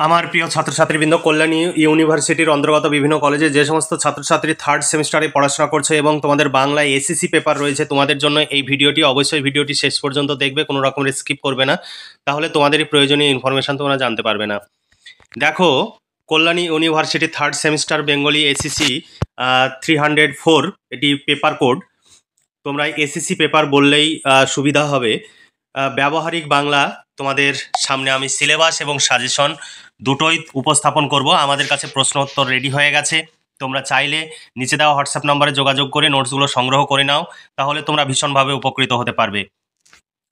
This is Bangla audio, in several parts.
আমার প্রিয় ছাত্রছাত্রীবৃন্দ, কল্যাণী ইউনিভার্সিটির অন্তর্গত বিভিন্ন কলেজে যে সমস্ত ছাত্রছাত্রী থার্ড সেমিস্টারে পড়াশোনা করছে এবং তোমাদের বাংলায় এসএসসি পেপার রয়েছে, তোমাদের জন্য এই ভিডিওটি অবশ্যই ভিডিওটি শেষ পর্যন্ত দেখবে, কোনো রকমের স্কিপ করবে না, তাহলে তোমাদেরই প্রয়োজনীয় ইনফরমেশন তোমরা জানতে পারবে না। দেখো, Kalyani university third semester Bengali SSC 304 এটি পেপার কোড। তোমরা এসএসসি পেপার বললেই সুবিধা হবে। ব্যবহারিক বাংলা তোমাদের সামনে আমি সিলেবাস এবং সাজেশন দুটোই উপস্থাপন করব। আমাদের কাছে প্রশ্ন উত্তর রেডি হয়ে গেছে। তোমরা চাইলে নিচে দেওয়া হোয়াটসঅ্যাপ নম্বরে যোগাযোগ করে নোটসগুলো সংগ্রহ করে নাও, তাহলে তোমরা ভীষণভাবে উপকৃত হতে পারবে।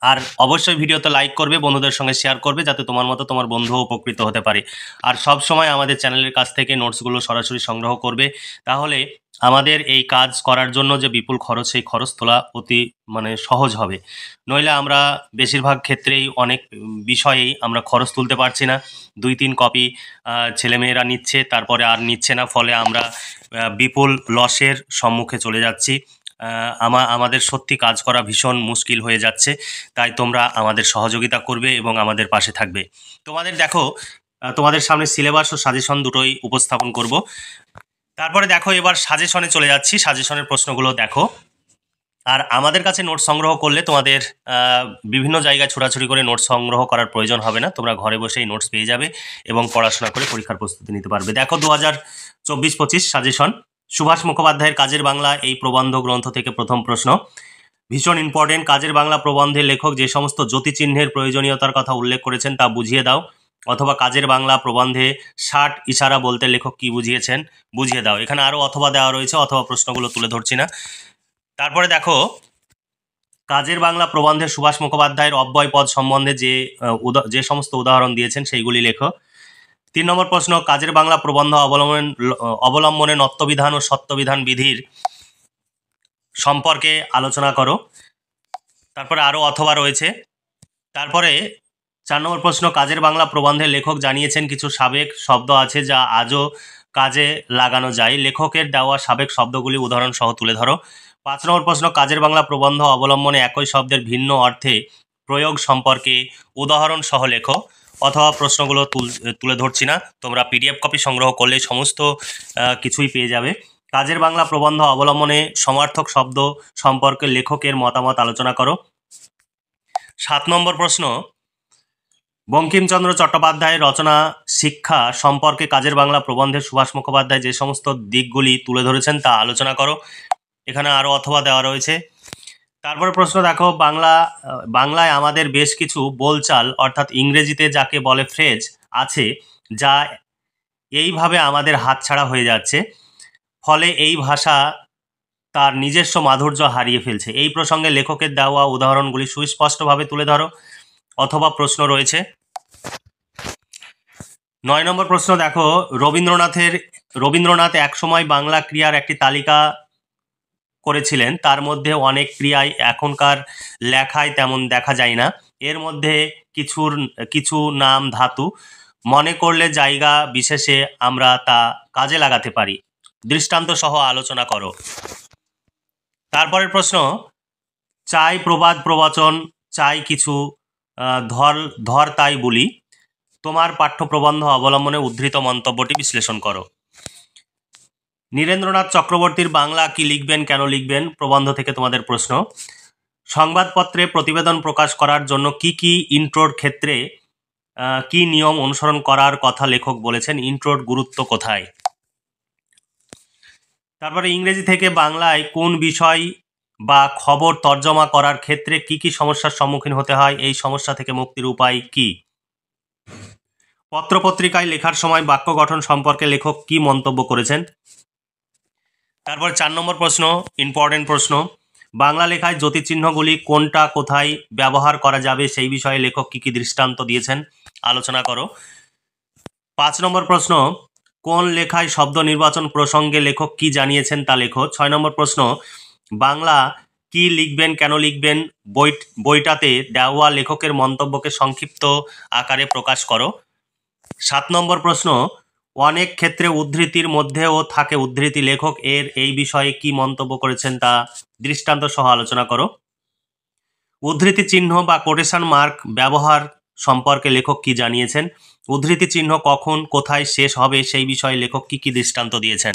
আর অবশ্যই ভিডিওতে লাইক করবে, বন্ধুদের সঙ্গে শেয়ার করবে, যাতে তোমার মতো তোমার বন্ধুও উপকৃত হতে পারে। আর সব সময় আমাদের চ্যানেলের কাছ থেকে নোটসগুলো সরাসরি সংগ্রহ করবে, তাহলে আমাদের এই কাজ করার জন্য যে বিপুল খরচ, সেই খরচ তোলা অতি সহজ হবে। নইলে আমরা বেশিরভাগ ক্ষেত্রেই অনেক বিষয়েই আমরা খরচ তুলতে পারছি না। 2-3 কপি ছেলেমেয়েরা নিচ্ছে, তারপরে আর নিচ্ছে না, ফলে আমরা বিপুল লসের সম্মুখে চলে যাচ্ছি। আমাদের সত্যি কাজ করা ভীষণ মুশকিল হয়ে যাচ্ছে। তাই তোমরা আমাদের সহযোগিতা করবে এবং আমাদের পাশে থাকবে। তোমাদের দেখো, তোমাদের সামনে সিলেবাস ও সাজেশন দুটোই উপস্থাপন করব। তারপরে দেখো, এবার সাজেশনে চলে যাচ্ছি। সাজেশনের প্রশ্নগুলো দেখো। আর আমাদের কাছে নোট সংগ্রহ করলে তোমাদের বিভিন্ন জায়গায় ছোড়াছুড়ি করে নোট সংগ্রহ করার প্রয়োজন হবে না। তোমরা ঘরে বসেই নোটস পেয়ে যাবে এবং পড়াশোনা করে পরীক্ষার প্রস্তুতি নিতে পারবে। দেখো, 2024-25 সাজেশন। সুভাষ মুখোপাধ্যায়ের কাজের বাংলা এই প্রবন্ধ গ্রন্থ থেকে প্রথম প্রশ্ন, ভীষণ ইম্পর্টেন্ট। কাজের বাংলা প্রবন্ধের লেখক যে সমস্ত জ্যোতিচিহ্নের প্রয়োজনীয়তার কথা উল্লেখ করেছেন তা বুঝিয়ে দাও। অথবা কাজের বাংলা প্রবন্ধে 60 ইশারা বলতে লেখক কি বুঝিয়েছেন, বুঝিয়ে দাও। এখানে আরও অথবা দেওয়া রয়েছে, অথবা প্রশ্নগুলো তুলে ধরছি না। তারপরে দেখো, কাজের বাংলা প্রবন্ধে সুভাষ মুখোপাধ্যায়ের অব্যয় পদ সম্বন্ধে যে সমস্ত উদাহরণ দিয়েছেন সেইগুলি লেখো। 3 নম্বর প্রশ্ন, কাজের বাংলা প্রবন্ধ অবলম্বনে নত্যবিধান ও সত্যবিধান বিধির সম্পর্কে আলোচনা করো। তারপরে আরও অথবা রয়েছে। তারপরে 4 নম্বর প্রশ্ন, কাজের বাংলা প্রবন্ধের লেখক জানিয়েছেন কিছু সাবেক শব্দ আছে যা আজও কাজে লাগানো যায়। লেখকের দেওয়া সাবেক শব্দগুলি উদাহরণ সহ তুলে ধরো। 5 নম্বর প্রশ্ন, কাজের বাংলা প্রবন্ধ অবলম্বনে একই শব্দের ভিন্ন অর্থে প্রয়োগ সম্পর্কে উদাহরণ সহ লেখো। অথবা প্রশ্নগুলো তুলে ধরছি না, তোমরা পিডিএফ কপি সংগ্রহ করলে সমস্ত কিছুই পেয়ে যাবে। কাজের বাংলা প্রবন্ধ অবলম্বনে সমার্থক শব্দ সম্পর্কে লেখকের মতামত আলোচনা করো। 7 নম্বর প্রশ্ন, বঙ্কিমচন্দ্র চট্টোপাধ্যায়ের রচনা শিক্ষা সম্পর্কে কাজের বাংলা প্রবন্ধে সুভাষ মুখোপাধ্যায় যে সমস্ত দিকগুলি তুলে ধরেছেন তা আলোচনা করো। এখানে আরও অথবা দেওয়া রয়েছে। তারপরে প্রশ্ন দেখো, বাংলায় আমাদের বেশ কিছু বলচাল অর্থাৎ ইংরেজিতে যাকে বলে ফ্রেজ আছে, যা এইভাবে আমাদের হাতছাড়া হয়ে যাচ্ছে, ফলে এই ভাষা তার নিজস্ব মাধুর্য হারিয়ে ফেলছে। এই প্রসঙ্গে লেখকের দেওয়া উদাহরণগুলি সুস্পষ্টভাবে তুলে ধরো। অথবা প্রশ্ন রয়েছে। 9 নম্বর প্রশ্ন দেখো, রবীন্দ্রনাথ একসময় বাংলা ক্রিয়ার একটি তালিকা করেছিলেন, তার মধ্যে অনেক ক্রিয়ায় এখনকার লেখায় তেমন দেখা যায় না। এর মধ্যে কিছু নাম ধাতু মনে করলে জায়গা বিশেষে আমরা তা কাজে লাগাতে পারি। দৃষ্টান্ত সহ আলোচনা করো। তারপরের প্রশ্ন, চাই প্রবাদ প্রবচন, চাই কিছু ধর তাই বলি, তোমার পাঠ্য প্রবন্ধ অবলম্বনে উদ্ধৃত মন্তব্যটি বিশ্লেষণ করো। নীরেন্দ্রনাথ চক্রবর্তীর বাংলা কি লিখবেন, কেন লিখবেন প্রবন্ধ থেকে তোমাদের প্রশ্ন। সংবাদপত্রে প্রতিবেদন প্রকাশ করার জন্য কি ইন্ট্রোর ক্ষেত্রে কি নিয়ম অনুসরণ করার কথা লেখক বলেছেন, ইন্ট্রোর গুরুত্ব কোথায়। তারপরে ইংরেজি থেকে বাংলায় কোন বিষয় বা খবর তর্জমা করার ক্ষেত্রে কি সমস্যার সম্মুখীন হতে হয়, এই সমস্যা থেকে মুক্তির উপায় কি। পত্রপত্রিকায় লেখার সময় বাক্য গঠন সম্পর্কে লেখক কি মন্তব্য করেছেন। তারপর 4 নম্বর প্রশ্ন, ইম্পর্টেন্ট প্রশ্ন, বাংলা লেখায় জ্যোতিচিহ্নগুলি কোনটা কোথায় ব্যবহার করা যাবে সেই বিষয়ে লেখক কি দৃষ্টান্ত দিয়েছেন, আলোচনা করো। 5 নম্বর প্রশ্ন, কোন লেখায় শব্দ নির্বাচন প্রসঙ্গে লেখক কি জানিয়েছেন তা লেখো। 6 নম্বর প্রশ্ন, বাংলা কি লিখবেন, কেন লিখবেন বইটাতে দেওয়া লেখকের মন্তব্যকে সংক্ষিপ্ত আকারে প্রকাশ করো। 7 নম্বর প্রশ্ন, অনেক ক্ষেত্রে উদ্ধৃতির মধ্যেও থাকে উদ্ধৃতি, লেখক এই বিষয়ে কি মন্তব্য করেছেন তা দৃষ্টান্ত সহ আলোচনা করো। উদ্ধৃতি চিহ্ন বা কোটেশন মার্ক ব্যবহার সম্পর্কে লেখক কি জানিয়েছেন। উদ্ধৃতি চিহ্ন কখন কোথায় শেষ হবে সেই বিষয়ে লেখক কি দৃষ্টান্ত দিয়েছেন।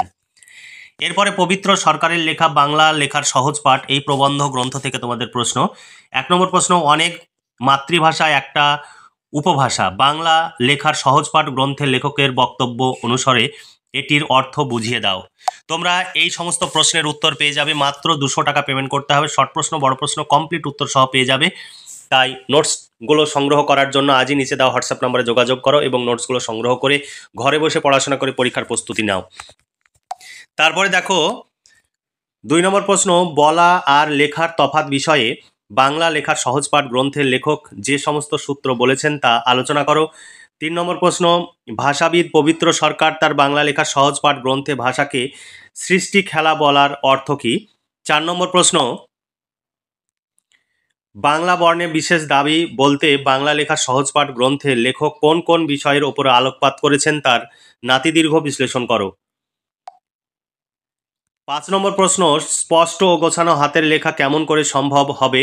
এরপরে পবিত্র সরকারের লেখা বাংলা লেখার সহজ পাঠ, এই প্রবন্ধ গ্রন্থ থেকে তোমাদের প্রশ্ন। 1 নম্বর প্রশ্ন, অনেক মাতৃভাষা একটা উপভাষা, বাংলা লেখার সহজ পাঠ গ্রন্থের লেখকের বক্তব্য অনুসারে এটির অর্থ বুঝিয়ে দাও। তোমরা এই সমস্ত প্রশ্নের উত্তর পেয়ে যাবে, মাত্র 200 টাকা পেমেন্ট করতে হবে। শর্ট প্রশ্ন বড় প্রশ্ন কমপ্লিট উত্তর সহ পেয়ে যাবে। তাই নোটসগুলো সংগ্রহ করার জন্য আজই নিচে দেওয়া হোয়াটসঅ্যাপ নম্বরে যোগাযোগ করো এবং নোটসগুলো সংগ্রহ করে ঘরে বসে পড়াশোনা করে পরীক্ষার প্রস্তুতি নাও। তারপরে দেখো 2 নম্বর প্রশ্ন, বলা আর লেখার তফাৎ বিষয়ে বাংলা লেখার সহজ পাঠ গ্রন্থের লেখক যে সমস্ত সূত্র বলেছেন তা আলোচনা করো। 3 নম্বর প্রশ্ন, ভাষাবিদ পবিত্র সরকার তার বাংলা লেখার সহজ পাঠ গ্রন্থে ভাষাকে সৃষ্টি খেলা বলার অর্থ কী। 4 নম্বর প্রশ্ন, বাংলা বর্ণে বিশেষ দাবি বলতে বাংলা লেখার সহজ পাঠ গ্রন্থের লেখক কোন কোন বিষয়ের ওপরে আলোকপাত করেছেন তার নাতিদীর্ঘ বিশ্লেষণ করো। 5 নম্বর প্রশ্ন, স্পষ্ট ও গোছানো হাতের লেখা কেমন করে সম্ভব হবে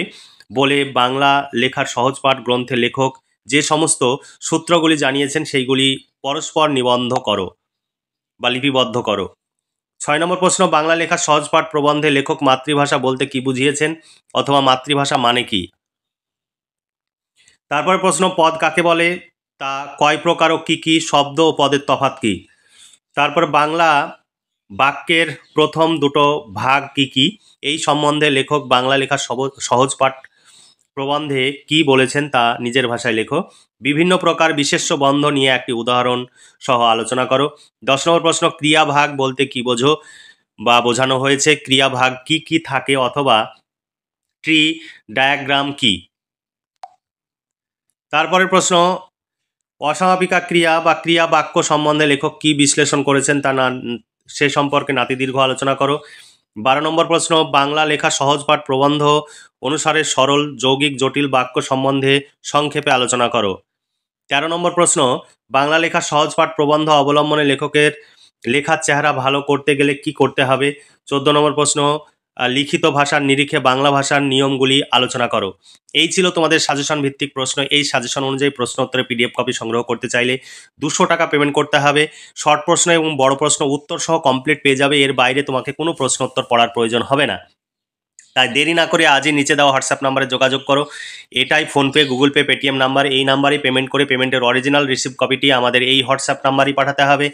বলে বাংলা লেখার সহজ পাঠ গ্রন্থের লেখক যে সমস্ত সূত্রগুলি জানিয়েছেন সেইগুলি পরস্পর নিবন্ধ করো বা লিপিবদ্ধ করো। 6 নম্বর প্রশ্ন, বাংলা লেখার সহজ পাঠ প্রবন্ধে লেখক মাতৃভাষা বলতে কি বুঝিয়েছেন অথবা মাতৃভাষা মানে কি। তারপর প্রশ্ন, পদ কাকে বলে, তা কয় প্রকার ও কি শব্দ ও পদের তফাৎ কি। তারপর বাংলা বাক্যের প্রথম দুটো ভাগ কি এই সম্বন্ধে লেখক বাংলা লেখার সহজ পাঠ প্রবন্ধে কি বলেছেন তা নিজের ভাষায় লেখো। বিভিন্ন প্রকার বিশেষ্য বন্ধ নিয়ে একটি উদাহরণ সহ আলোচনা করো। 10 নম্বর প্রশ্ন, ক্রিয়াভাগ বলতে কি বোঝো বা বোঝানো হয়েছে, ক্রিয়াভাগ কি থাকে অথবা ট্রি ডায়াগ্রাম কি। তারপরের প্রশ্ন, অসমাপিকা ক্রিয়া বা ক্রিয়া বাক্য সম্বন্ধে লেখক কি বিশ্লেষণ করেছেন তা সে সম্পর্কে নাতিদীর্ঘ আলোচনা করো। 12 নম্বর প্রশ্ন, বাংলা লেখা সহজ পাঠ প্রবন্ধ অনুসারে সরল যৌগিক জটিল বাক্য সম্বন্ধে সংক্ষেপে আলোচনা করো। 13 নম্বর প্রশ্ন, বাংলা লেখা সহজ পাঠ প্রবন্ধ অবলম্বনে লেখকের লেখার চেহারা ভালো করতে গেলে কি করতে হবে। 14 নম্বর প্রশ্ন, লিখিত ভাষার নিরিখে বাংলা ভাষার নিয়মগুলি আলোচনা করো। এই ছিল তোমাদের সাজেশন ভিত্তিক প্রশ্ন। এই সাজেশন অনুযায়ী প্রশ্ন উত্তরে পিডিএফ কপি সংগ্রহ করতে চাইলে 200 টাকা পেমেন্ট করতে হবে। শর্ট প্রশ্ন এবং বড় প্রশ্ন উত্তর সহ কমপ্লিট পেয়ে যাবে, এর বাইরে তোমাকে কোনো প্রশ্ন উত্তর পড়ার প্রয়োজন হবে না। তাই দেরি না করে আজই নিচে দেওয়া হোয়াটসঅ্যাপ নাম্বারে যোগাযোগ করো। এটাই PhonePe, Google pay, Paytm number. এই নাম্বারেই পেমেন্ট করে পেমেন্টের অরিজিনাল রিসিপ্ট কপিটি আমাদের এই হোয়াটসঅ্যাপ নাম্বারই পাঠাতে হবে।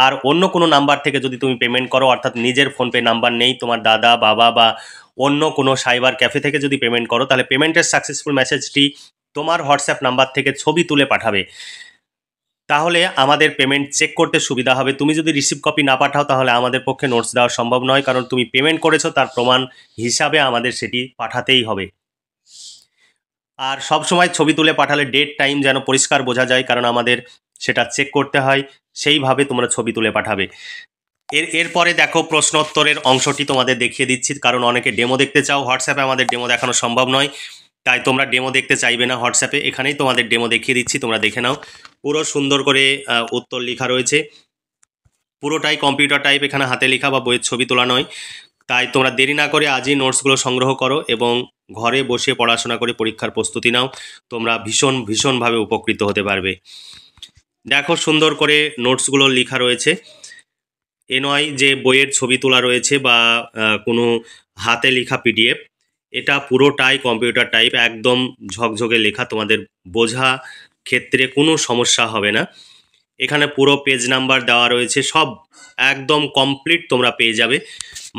আর অন্য কোনো নাম্বার থেকে যদি তুমি পেমেন্ট করো, অর্থাৎ নিজের ফোনপে নাম্বার নেই, তোমার দাদা বাবা বা অন্য কোনো সাইবার ক্যাফে থেকে যদি পেমেন্ট করো, তাহলে পেমেন্টের সাকসেসফুল মেসেজটি তোমার হোয়াটসঅ্যাপ নাম্বার থেকে ছবি তুলে পাঠাবে। তাহলে আমাদের পেমেন্ট চেক করতে সুবিধা হবে। তুমি যদি রিসিভ কপি না পাঠাও তাহলে আমাদের পক্ষে নোটস দেওয়া সম্ভব নয়, কারণ তুমি পেমেন্ট করেছো তার প্রমাণ হিসাবে আমাদের সেটি পাঠাতেই হবে। আর সব সময় ছবি তুলে পাঠালে ডেট টাইম যেন পরিষ্কার বোঝা যায়, কারণ আমাদের সেটা চেক করতে হয়, সেইভাবে তোমরা ছবি তুলে পাঠাবে। এরপরে দেখো প্রশ্নোত্তরের অংশটি তোমাদের দেখিয়ে দিচ্ছি, কারণ অনেকে ডেমো দেখতে চাও। হোয়াটসঅ্যাপে আমাদের ডেমো দেখানো সম্ভব নয়, তাই তোমরা ডেমো দেখতে চাইবে না হোয়াটসঅ্যাপে, এখানেই তোমাদের ডেমো দেখিয়ে দিচ্ছি, তোমরা দেখে নাও। পুরো সুন্দর করে উত্তর লেখা রয়েছে, পুরোটাই কম্পিউটার টাইপ, এখানে হাতে লেখা বা বইয়ের ছবি তোলা নয়। তাই তোমরা দেরি না করে আজই নোটসগুলো সংগ্রহ করো এবং ঘরে বসে পড়াশোনা করে পরীক্ষার প্রস্তুতি নাও। তোমরা ভীষণভাবে উপকৃত হতে পারবে। দেখো সুন্দর করে নোটসগুলো লেখা রয়েছে, এ নয় যে বইয়ের ছবি তোলা রয়েছে বা কোনো হাতে লেখা পিডিএফ। এটা পুরোটাই কম্পিউটার টাইপ, একদম ঝকঝকে লেখা, তোমাদের বোঝা ক্ষেত্রে কোনো সমস্যা হবে না। এখানে পুরো পেজ নাম্বার দেওয়া রয়েছে, সব একদম কমপ্লিট তোমরা পেয়ে যাবে।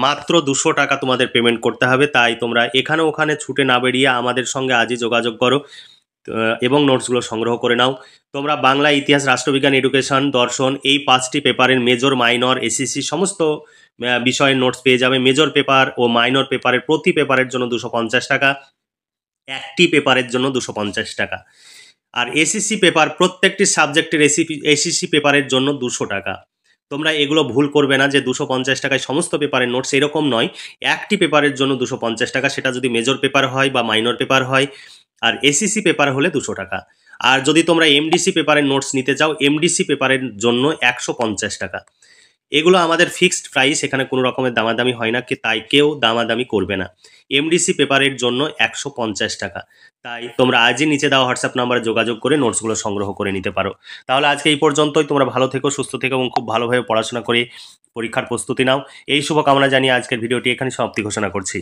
মাত্র 200 টাকা তোমাদের পেমেন্ট করতে হবে। তাই তোমরা এখানে ওখানে ছুটে না বেরিয়ে আমাদের সঙ্গে আজই যোগাযোগ করো এবং নোটসগুলো সংগ্রহ করে নাও। তোমরা বাংলা, ইতিহাস, রাষ্ট্রবিজ্ঞান, এডুকেশন, দর্শন এই 5টি পেপারের মেজর, মাইনর, এসএসসি সমস্ত বিষয়ের নোটস পেয়ে যাবে। মেজর পেপার ও মাইনর পেপারের প্রতি পেপারের জন্য 250 টাকা, একটি পেপারের জন্য 250 টাকা। আর এসএসসি পেপার প্রত্যেকটি সাবজেক্টের এসএসসি পেপারের জন্য 200 টাকা। তোমরা এগুলো ভুল করবে না যে 250 টাকায় সমস্ত পেপারের নোটস, এরকম নয়। একটি পেপারের জন্য 250 টাকা, সেটা যদি মেজর পেপার হয় বা মাইনর পেপার হয়। আর এসএসসি পেপার হলে 200 টাকা। আর যদি তোমরা এমডিসি পেপারের নোটস নিতে চাও, এমডিসি পেপারের জন্য 150 টাকা। এগুলো আমাদের ফিক্সড প্রাইস, এখানে কোনো রকমের দামাদামি হয় না, তাই কেউ দামাদামি করবে না। এমডিসি পেপারের জন্য 150 টাকা। তাই তোমরা আজই নিচে দেওয়া হোয়াটসঅ্যাপ নাম্বারে যোগাযোগ করে নোটসগুলো সংগ্রহ করে নিতে পারো। তাহলে আজকে এই পর্যন্তই। তোমরা ভালো থেকো, সুস্থ থেকো এবং খুব ভালোভাবে পড়াশোনা করে পরীক্ষার প্রস্তুতি নাও। এই শুভকামনা জানিয়ে আজকের ভিডিওটি এখানে সমাপ্তি ঘোষণা করছি।